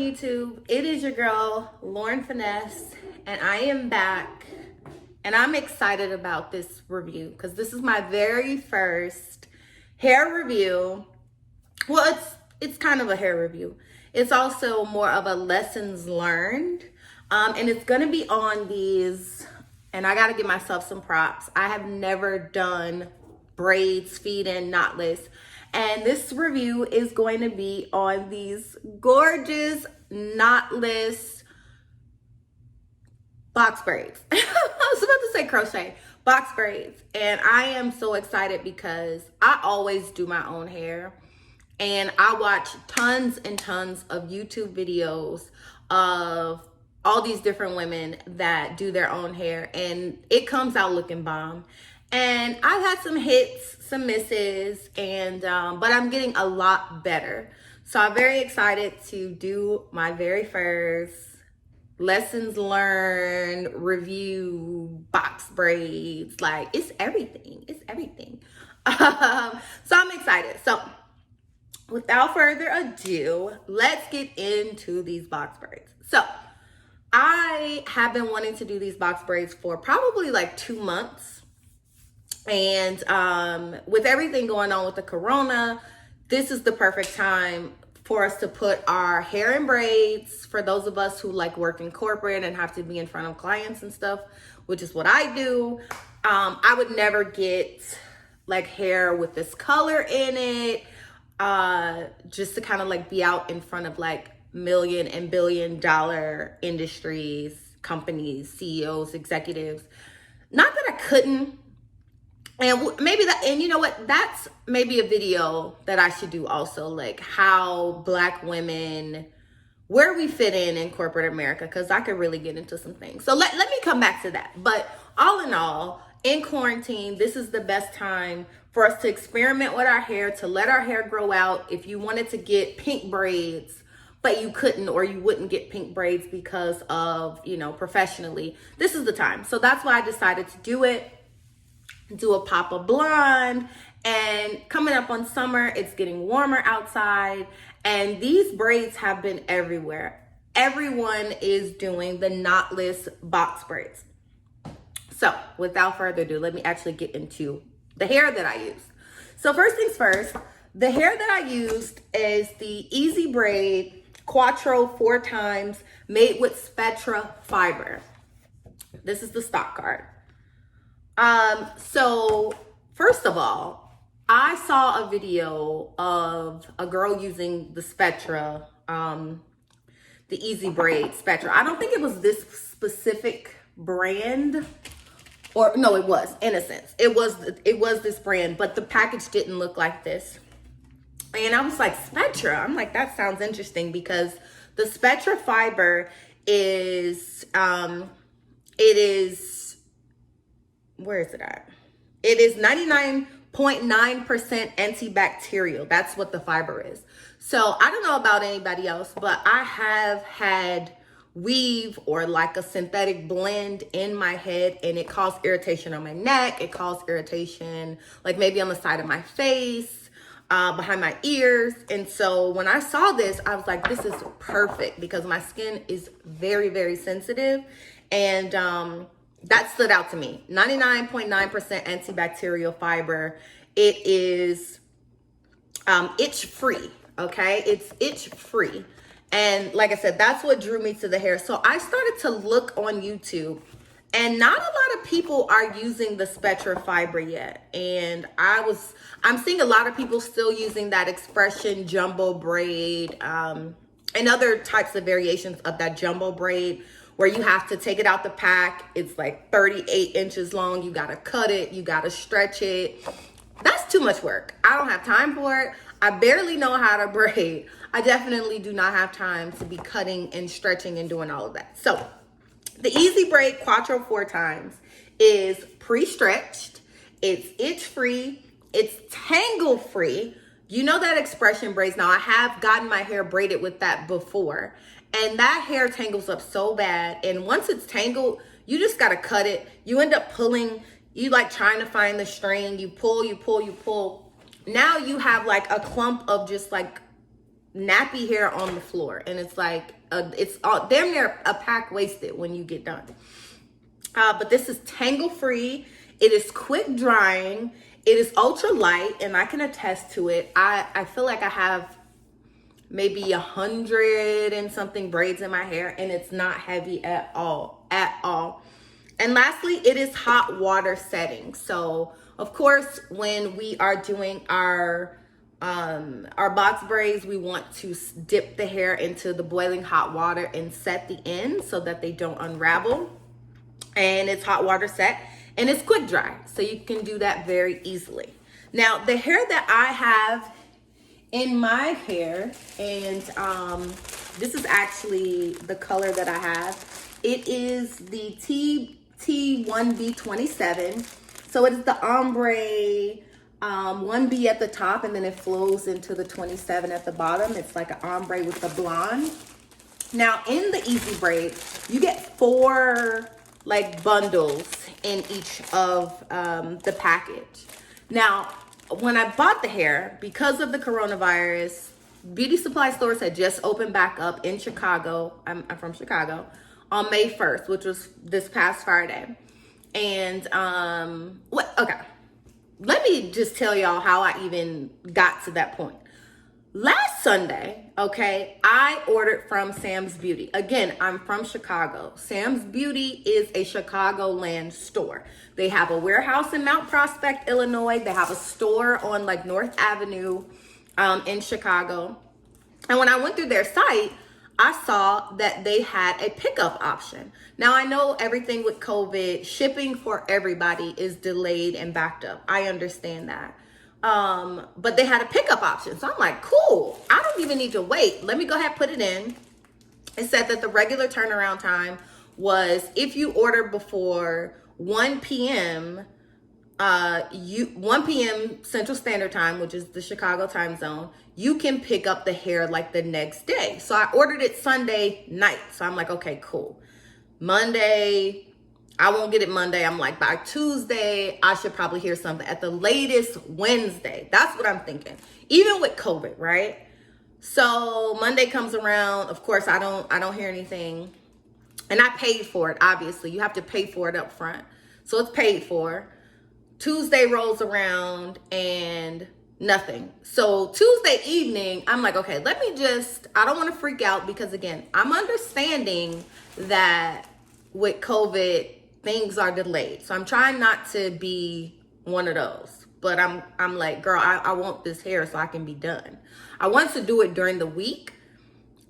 YouTube? It is your girl, Lauren Finesse, and I am back. And I'm excited about this review because this is my very first hair review. Well, it's kind of a hair review. It's also more of a lessons learned. And it's gonna be on these, and I gotta give myself some props. I have never done braids, feed-in, knotless. And this review is going to be on these gorgeous knotless box braids. I was about to say crochet, box braids. And I am so excited because I always do my own hair. And I watch tons and tons of YouTube videos of all these different women that do their own hair. And it comes out looking bomb. And I've had some hits, some misses, and but I'm getting a lot better. So I'm very excited to do my very first lessons learned review box braids. Like, it's everything. It's everything. So I'm excited. So without further ado, let's get into these box braids. So I have been wanting to do these box braids for probably like 2 months. And with everything going on with the corona, this is the perfect time for us to put our hair in braids. For those of us who like work in corporate and have to be in front of clients and stuff, which is what I do. I would never get like hair with this color in it, just to kind of like be out in front of like million and billion dollar industries, companies, CEOs, executives. Not that I couldn't. And maybe that, and you know what, that's maybe a video that I should do also, like how Black women, where we fit in corporate America, because I could really get into some things. So let me come back to that. But all in all, in quarantine, this is the best time for us to experiment with our hair, to let our hair grow out. If you wanted to get pink braids, but you couldn't, or you wouldn't get pink braids because of, you know, professionally, this is the time. So that's why I decided to do it. Do a pop of blonde. And coming up on summer, it's getting warmer outside, and these braids have been everywhere. Everyone is doing the knotless box braids. So without further ado, let me actually get into the hair that I use. So first things first, the hair that I used is the Easy Braid Quattro 4 times made with Spetra fiber. This is the stock card. So first of all, I saw a video of a girl using the Spetra, the Easy Braid Spetra. I don't think it was this specific brand, or no, it was Innocence. It was this brand, but the package didn't look like this. And I was like, Spetra. I'm like, that sounds interesting because the Spetra fiber is, where is it at? It is 99.9% antibacterial. That's what the fiber is. So I don't know about anybody else, but I have had weave or like a synthetic blend in my head, and it caused irritation on my neck. It caused irritation like maybe on the side of my face, behind my ears. And so when I saw this, I was like, this is perfect because my skin is very, very sensitive. And that stood out to me. 99.9% antibacterial fiber. It is itch free, okay? It's itch free. And like I said, that's what drew me to the hair. So I started to look on YouTube, and not a lot of people are using the Spetra fiber yet. And I'm seeing a lot of people still using that Expression jumbo braid, and other types of variations of that jumbo braid, where you have to take it out the pack. It's like 38 inches long. You gotta cut it, you gotta stretch it. That's too much work. I don't have time for it. I barely know how to braid. I definitely do not have time to be cutting and stretching and doing all of that. So the Easy Braid Quattro 4 times is pre-stretched. It's itch-free. It's tangle-free. You know that Expression braids. Now, I have gotten my hair braided with that before, and that hair tangles up so bad. And once it's tangled, you just got to cut it. You end up pulling, you like trying to find the string. You pull, you pull, you pull. Now you have like a clump of just like nappy hair on the floor, and it's like it's damn near a pack wasted when you get done. But this is tangle free. It is quick drying. It is ultra light, and I can attest to it. I feel like I have maybe 100 and something braids in my hair, and it's not heavy at all, And lastly, it is hot water setting. So of course, when we are doing our box braids, we want to dip the hair into the boiling hot water and set the ends so that they don't unravel. And it's hot water set, and it's quick dry, so you can do that very easily. Now, the hair that I have in my hair, and this is actually the color that I have. It is the TT1B27. So it is the ombre 1B at the top, and then it flows into the 27 at the bottom. It's like an ombre with the blonde. Now, in the Easy Braid, you get 4 like bundles in each of the package. Now, when I bought the hair, because of the coronavirus, beauty supply stores had just opened back up in Chicago. I'm from Chicago, on May 1st, which was this past Friday. And okay, let me just tell y'all how I even got to that point. Last Sunday, okay, I ordered from Sam's Beauty. Again, I'm from Chicago. Sam's Beauty is a Chicagoland store. They have a warehouse in Mount Prospect, Illinois. They have a store on like North Avenue in Chicago. And when I went through their site, I saw that they had a pickup option. Now, I know everything with COVID, shipping for everybody is delayed and backed up. I understand that. But they had a pickup option. So I'm like, cool. I don't even need to wait. Let me go ahead and put it in. It said that the regular turnaround time was, if you order before 1 p.m., 1 p.m. Central Standard Time, which is the Chicago time zone, you can pick up the hair like the next day. So I ordered it Sunday night. So I'm like, okay, cool. Monday, I won't get it Monday. I'm like, by Tuesday, I should probably hear something. At the latest, Wednesday. That's what I'm thinking. Even with COVID, right? So Monday comes around. Of course, I don't hear anything. And I paid for it, obviously. You have to pay for it up front. So it's paid for. Tuesday rolls around and nothing. So Tuesday evening, I'm like, okay, I don't want to freak out, because again, I'm understanding that with COVID, things are delayed. So I'm trying not to be one of those. But I'm like, girl, I want this hair so I can be done. I want to do it during the week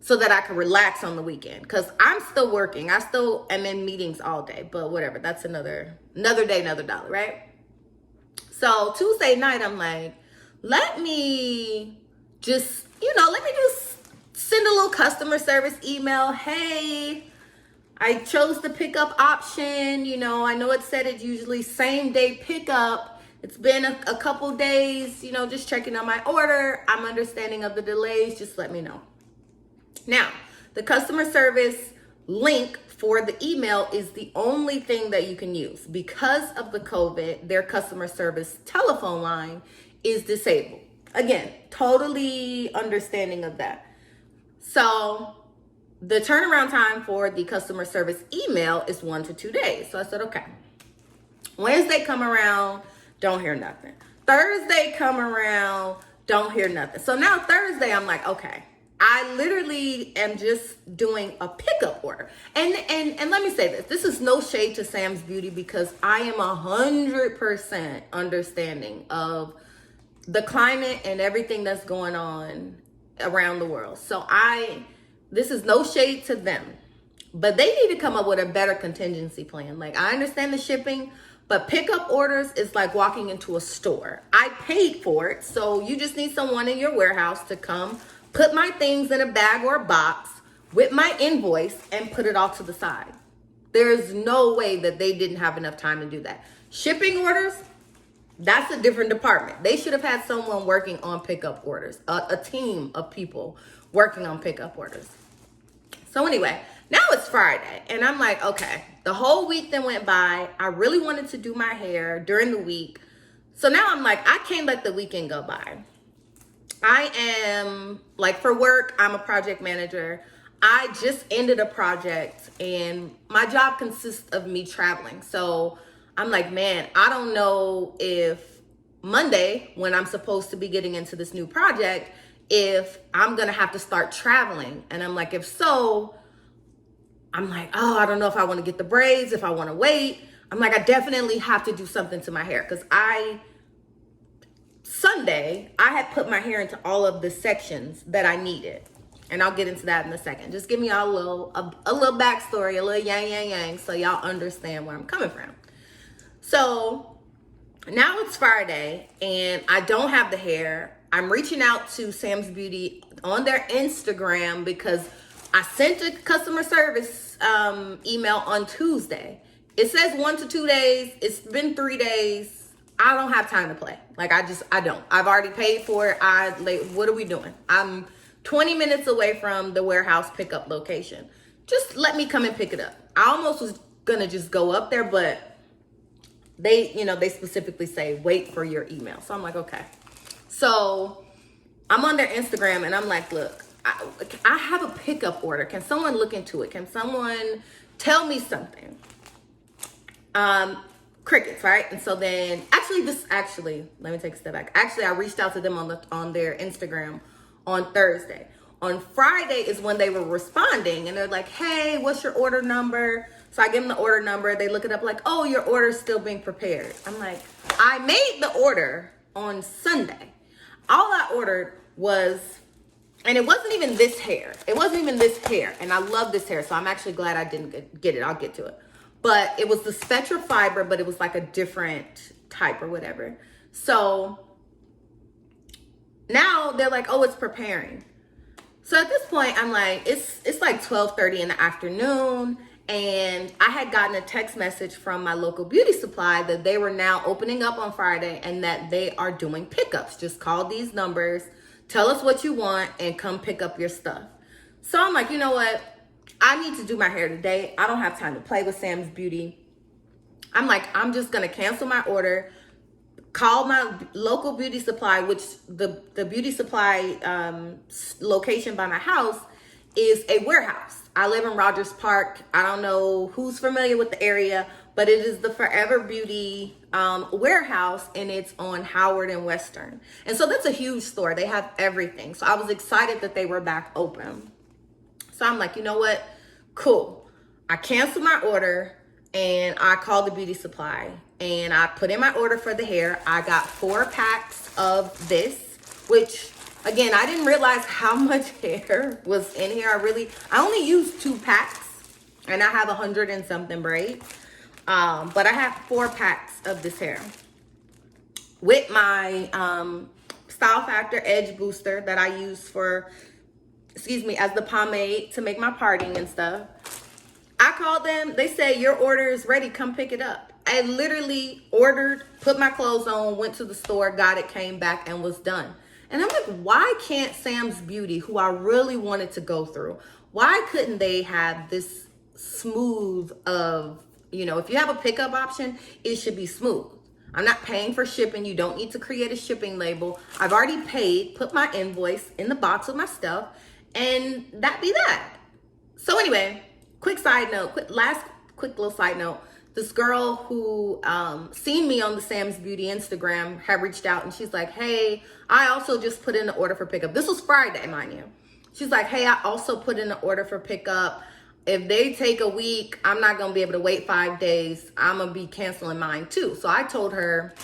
so that I can relax on the weekend, because I'm still working. I still am in meetings all day, but whatever. That's another day, another dollar, right? So Tuesday night, I'm like, let me just send a little customer service email. Hey, I chose the pickup option. I know it said it's usually same day pickup. It's been a couple days, just checking on my order. I'm understanding of the delays. Just let me know. Now, the customer service link for the email is the only thing that you can use. Because of the COVID, their customer service telephone line is disabled. Again, totally understanding of that. So the turnaround time for the customer service email is 1 to 2 days. So I said, okay. Wednesday come around, don't hear nothing. Thursday come around, don't hear nothing. So now Thursday, I'm like, okay, I literally am just doing a pickup order. And let me say this. This is no shade to Sam's Beauty, because I am 100% understanding of the climate and everything that's going on around the world. So this is no shade to them, but they need to come up with a better contingency plan. Like, I understand the shipping, but pickup orders is like walking into a store. I paid for it, so you just need someone in your warehouse to come, put my things in a bag or a box with my invoice, and put it all to the side. There's no way that they didn't have enough time to do that. Shipping orders, that's a different department. They should have had someone working on pickup orders, a team of people working on pickup orders. So anyway, now it's Friday, and I'm like, okay, the whole week then went by. I really wanted to do my hair during the week. So now I'm like, I can't let the weekend go by. I am, like, for work, I'm a project manager. I just ended a project and my job consists of me traveling. So I'm like, man, I don't know if Monday, when I'm supposed to be getting into this new project, if I'm going to have to start traveling. And I'm like, if so, I'm like, oh, I don't know if I want to get the braids, if I want to wait. I'm like, I definitely have to do something to my hair because Sunday, I had put my hair into all of the sections that I needed. And I'll get into that in a second. Just give me all a little backstory, a little yang, so y'all understand where I'm coming from. So now it's Friday and I don't have the hair. I'm reaching out to Sam's Beauty on their Instagram because I sent a customer service email on Tuesday. It says 1 to 2 days. It's been 3 days. I don't have time to play. Like, I don't. I've already paid for it. What are we doing? I'm 20 minutes away from the warehouse pickup location. Just let me come and pick it up. I almost was gonna just go up there, but they specifically say wait for your email. So I'm like, okay. So I'm on their Instagram and I'm like, look, I have a pickup order. Can someone look into it? Can someone tell me something? Crickets, right? And so then let me take a step back. Actually, I reached out to them on their Instagram on Thursday. On Friday is when they were responding and they're like, hey, what's your order number? So I give them the order number. They look it up like, oh, your order's still being prepared. I'm like, I made the order on Sunday. All I ordered was, and it wasn't even this hair. It wasn't even this hair. And I love this hair. So I'm actually glad I didn't get it. I'll get to it. But it was the Spetra fiber, but it was like a different type or whatever. So now they're like, oh, it's preparing. So at this point, I'm like, it's like 12:30 in the afternoon. And I had gotten a text message from my local beauty supply that they were now opening up on Friday and that they are doing pickups. Just call these numbers, tell us what you want, and come pick up your stuff. So I'm like, you know what? I need to do my hair today. I don't have time to play with Sam's Beauty. I'm like, I'm just going to cancel my order, call my local beauty supply, which the beauty supply location by my house is a warehouse. I live in Rogers Park. I don't know who's familiar with the area, but it is the Forever Beauty warehouse, and it's on Howard and Western. And so that's a huge store. They have everything. So I was excited that they were back open. So I'm like, you know what? Cool. I canceled my order and I called the beauty supply and I put in my order for the hair. I got 4 packs of this, which again, I didn't realize how much hair was in here. I only used 2 packs and I have 100 and something braids. But I have 4 packs of this hair with my Style Factor Edge Booster that I use as the pomade to make my parting and stuff. I called them. They said, your order is ready. Come pick it up. I literally ordered, put my clothes on, went to the store, got it, came back, and was done. And I'm like, why can't Sam's Beauty, who I really wanted to go through, why couldn't they have this smooth of, if you have a pickup option, it should be smooth. I'm not paying for shipping. You don't need to create a shipping label. I've already paid, put my invoice in the box with my stuff, and that be that. So anyway, quick little side note. This girl who seen me on the Sam's Beauty Instagram had reached out and she's like, hey, I also just put in the order for pickup. This was Friday, mind you. She's like, hey, I also put in the order for pickup. If they take a week, I'm not going to be able to wait 5 days. I'm going to be canceling mine too. So I told her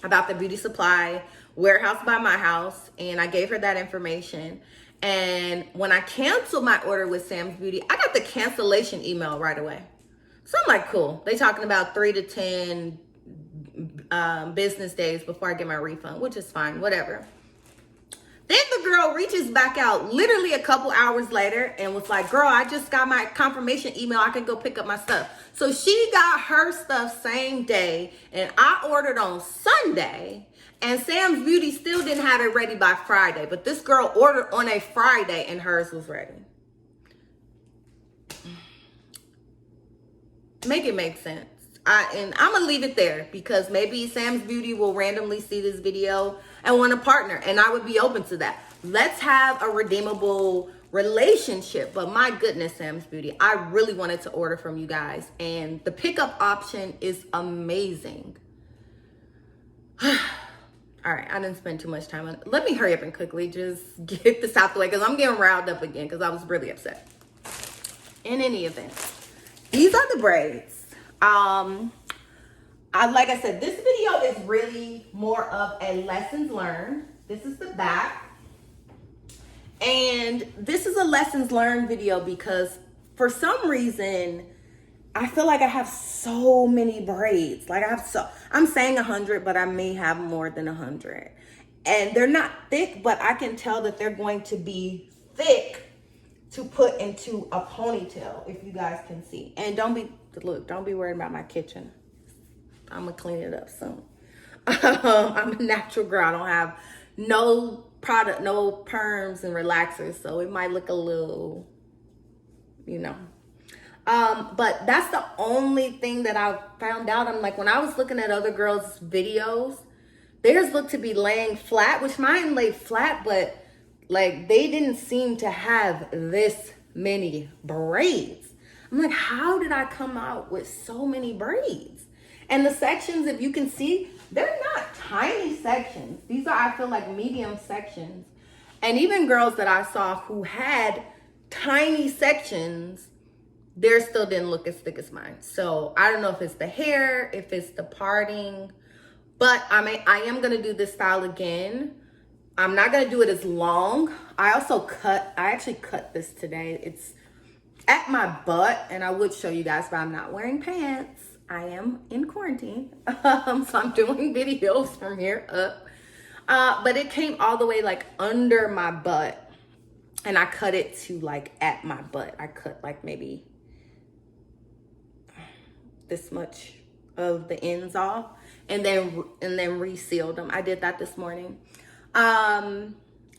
about the beauty supply warehouse by my house and I gave her that information. And when I canceled my order with Sam's Beauty, I got the cancellation email right away. So I'm like, cool. They talking about 3 to 10 business days before I get my refund, which is fine, whatever. Then the girl reaches back out literally a couple hours later and was like, girl, I just got my confirmation email. I can go pick up my stuff. So she got her stuff same day and I ordered on Sunday. And Sam's Beauty still didn't have it ready by Friday. But this girl ordered on a Friday and hers was ready. Make it make sense. And I'm gonna leave it there because maybe Sam's Beauty will randomly see this video and want to partner, and I would be open to that. Let's have a redeemable relationship. But my goodness, Sam's Beauty, I really wanted to order from you guys, and the pickup option is amazing. All right, I didn't spend too much time on it. Let me hurry up and quickly just get this out the way because I'm getting riled up again because I was really upset. In any event, these are the braids. Like I said, this video is really more of a lessons learned. This is the back. And this is a lessons learned video because for some reason, I feel like I have so many braids. Like I'm saying 100, but I may have more than 100. And they're not thick, but I can tell that they're going to be thick to put into a ponytail, if you guys can see. And don't be worried about my kitchen. I'm gonna clean it up soon. I'm a natural girl. I don't have no product, no perms and relaxers, so it might look a little, but that's the only thing that I found out. I'm like, when I was looking at other girls' videos, theirs looked to be laying flat, which mine lay flat, but like they didn't seem to have this many braids. I'm like, how did I come out with so many braids? And the sections, if you can see, they're not tiny sections. These are, I feel like, medium sections. And even girls that I saw who had tiny sections, theirs still didn't look as thick as mine. So I don't know if it's the hair, if it's the parting, but I am gonna do this style again. I'm not gonna do it as long. I actually cut this today. It's at my butt, and I would show you guys, but I'm not wearing pants. I am in quarantine, so I'm doing videos from here up. But it came all the way like under my butt, and I cut it to like at my butt. I cut like maybe this much of the ends off, and then resealed them. I did that this morning.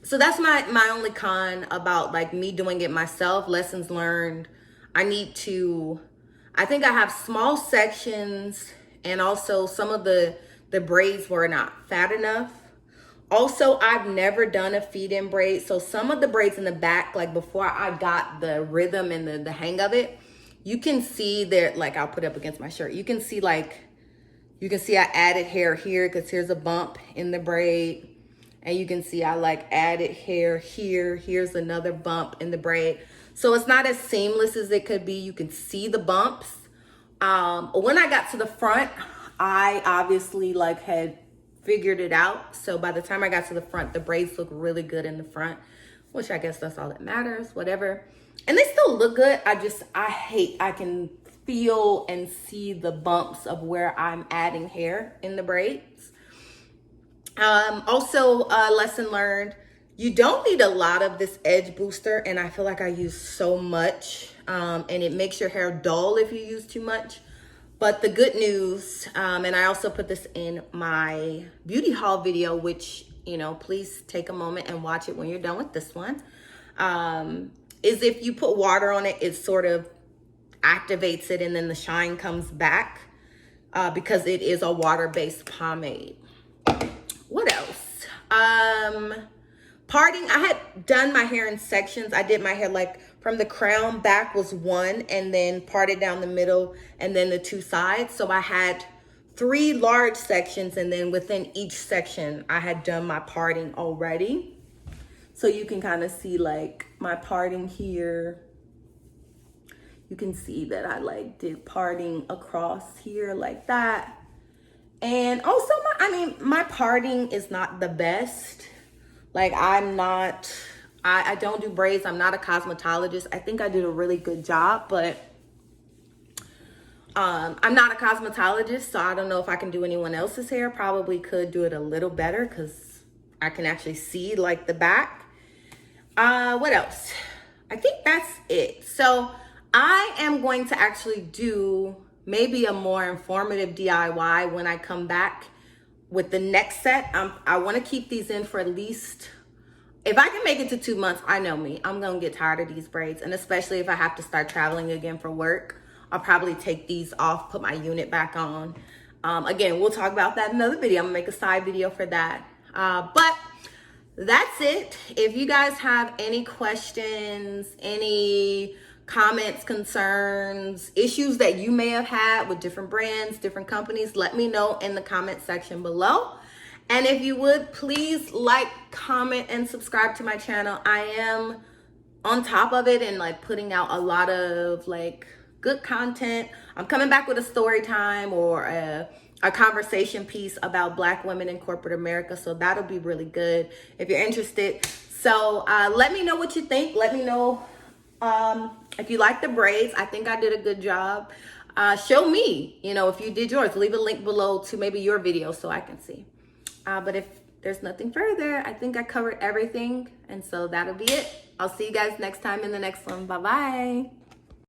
So that's my only con about like me doing it myself. Lessons learned. I think I have small sections, and also some of the braids were not fat enough. Also, I've never done a feed-in braid. So some of the braids in the back, like before I got the rhythm and the hang of it, you can see there, like I'll put it up against my shirt. You can see I added hair here because here's a bump in the braid. And you can see I like added hair here. Here's another bump in the braid. So it's not as seamless as it could be. You can see the bumps. When I got to the front, I obviously like had figured it out. So by the time I got to the front, the braids look really good in the front, which I guess that's all that matters, whatever. And they still look good. I can feel and see the bumps of where I'm adding hair in the braids. Also, lesson learned, you don't need a lot of this edge booster, and I feel like I use so much, and it makes your hair dull if you use too much. But the good news, and I also put this in my beauty haul video, which, please take a moment and watch it when you're done with this one, is if you put water on it, it sort of activates it, and then the shine comes back, because it is a water-based pomade. What else? Parting, I had done my hair in sections. I did my hair like from the crown back was one, and then parted down the middle, and then the two sides. So I had 3 large sections, and then within each section, I had done my parting already. So you can kind of see like my parting here. You can see that I like did parting across here like that. And also my parting is not the best. Like I don't do braids. I'm not a cosmetologist. I think I did a really good job, but I'm not a cosmetologist, so I don't know if I can do anyone else's hair. Probably could do it a little better because I can actually see like the back. What else? I think that's it. So I am going to actually do maybe a more informative DIY when I come back with the next set. I want to keep these in for at least, if I can make it to 2 months, I know me, I'm going to get tired of these braids. And especially if I have to start traveling again for work. I'll probably take these off, put my unit back on. Again, we'll talk about that in another video. I'm gonna make a side video for that. But that's it. If you guys have any questions, any comments, concerns, issues that you may have had with different brands, different companies, let me know in the comment section below. And if you would, please like, comment, and subscribe to my channel. I am on top of it and like putting out a lot of like good content. I'm coming back with a story time or a conversation piece about Black women in corporate America. So that'll be really good if you're interested. So let me know what you think. Let me know if you like the braids. I think I did a good job. Show me, you know, if you did yours. Leave a link below to maybe your video so I can see. But if there's nothing further, I think I covered everything. And so that'll be it. I'll see you guys next time in the next one. Bye-bye.